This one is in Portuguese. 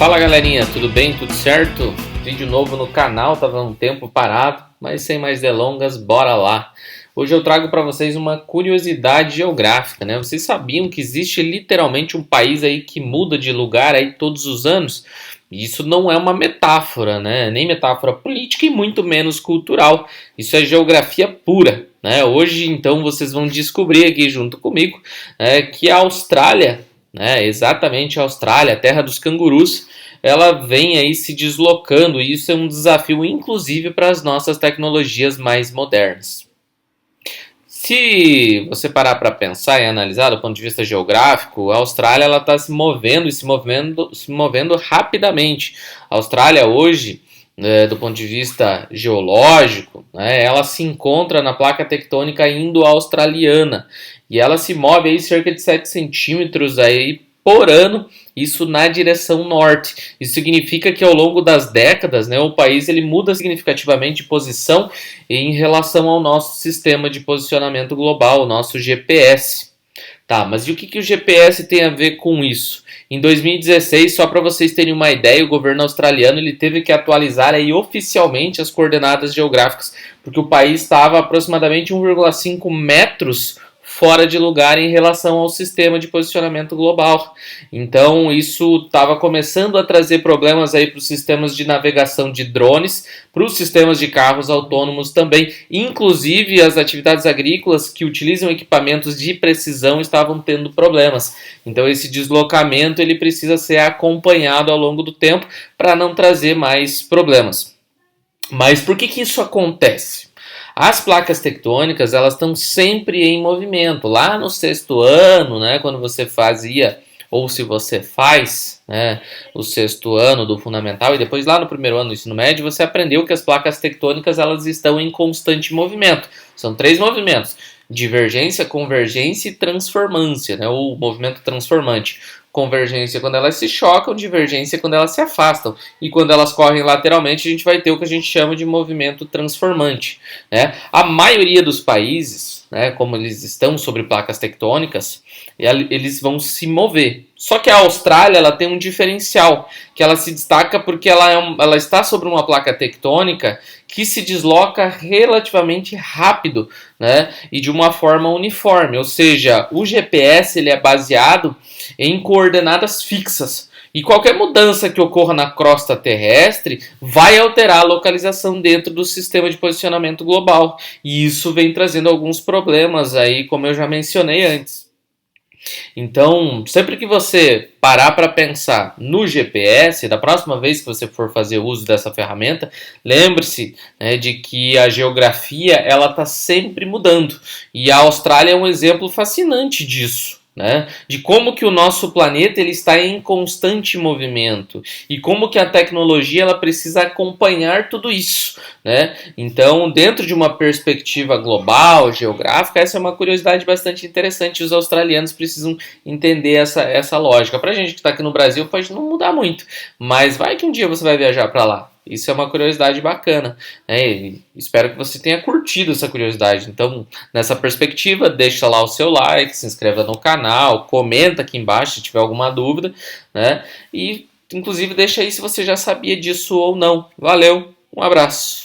Fala galerinha, tudo bem? Tudo certo? Vídeo novo no canal, tava um tempo parado, mas sem mais delongas, bora lá! Hoje eu trago para vocês uma curiosidade geográfica, né? Vocês sabiam que existe literalmente um país aí que muda de lugar aí todos os anos? Isso não é uma metáfora, né? Nem metáfora política e muito menos cultural. Isso é geografia pura, né? Hoje então vocês vão descobrir aqui junto comigo que a Austrália, exatamente a Austrália, a terra dos cangurus, ela vem aí se deslocando e isso é um desafio inclusive para as nossas tecnologias mais modernas. Se você parar para pensar e analisar do ponto de vista geográfico, a Austrália está se movendo e se movendo rapidamente. A Austrália hoje, do ponto de vista geológico, ela se encontra na placa tectônica indo-australiana e ela se move aí cerca de 7 centímetros aí por ano, isso na direção norte. Isso significa que ao longo das décadas, o país ele muda significativamente de posição em relação ao nosso sistema de posicionamento global, o nosso GPS. Tá, mas e o que o GPS tem a ver com isso? Em 2016, só para vocês terem uma ideia, o governo australiano ele teve que atualizar aí oficialmente as coordenadas geográficas, porque o país estava aproximadamente 1,5 metros fora de lugar em relação ao sistema de posicionamento global. Então isso estava começando a trazer problemas aí para os sistemas de navegação de drones, para os sistemas de carros autônomos também, inclusive as atividades agrícolas que utilizam equipamentos de precisão estavam tendo problemas. Então esse deslocamento ele precisa ser acompanhado ao longo do tempo para não trazer mais problemas. Mas por que isso acontece? As placas tectônicas elas estão sempre em movimento. Lá no sexto ano, quando você fazia, ou se você faz o sexto ano do fundamental e depois lá no primeiro ano do ensino médio, você aprendeu que as placas tectônicas elas estão em constante movimento. São 3 movimentos: divergência, convergência e transformância, o movimento transformante. Convergência quando elas se chocam, divergência quando elas se afastam. E quando elas correm lateralmente, a gente vai ter o que a gente chama de movimento transformante. A maioria dos países, como eles estão sobre placas tectônicas, eles vão se mover. Só que a Austrália ela tem um diferencial, que ela se destaca porque ela está sobre uma placa tectônica que se desloca relativamente rápido, e de uma forma uniforme. Ou seja, o GPS ele é baseado em coordenadas fixas. E qualquer mudança que ocorra na crosta terrestre vai alterar a localização dentro do sistema de posicionamento global. E isso vem trazendo alguns problemas aí, como eu já mencionei antes. Então, sempre que você parar para pensar no GPS, da próxima vez que você for fazer uso dessa ferramenta, lembre-se de que a geografia ela está sempre mudando. E a Austrália é um exemplo fascinante disso. De como que o nosso planeta ele está em constante movimento e como que a tecnologia ela precisa acompanhar tudo isso. Então, dentro de uma perspectiva global, geográfica, essa é uma curiosidade bastante interessante. Os australianos precisam entender essa lógica. Para a gente que está aqui no Brasil pode não mudar muito, mas vai que um dia você vai viajar para lá. Isso é uma curiosidade bacana. Espero que você tenha curtido essa curiosidade. Então, nessa perspectiva, deixa lá o seu like, se inscreva no canal, comenta aqui embaixo se tiver alguma dúvida, e inclusive deixa aí se você já sabia disso ou não. Valeu, um abraço.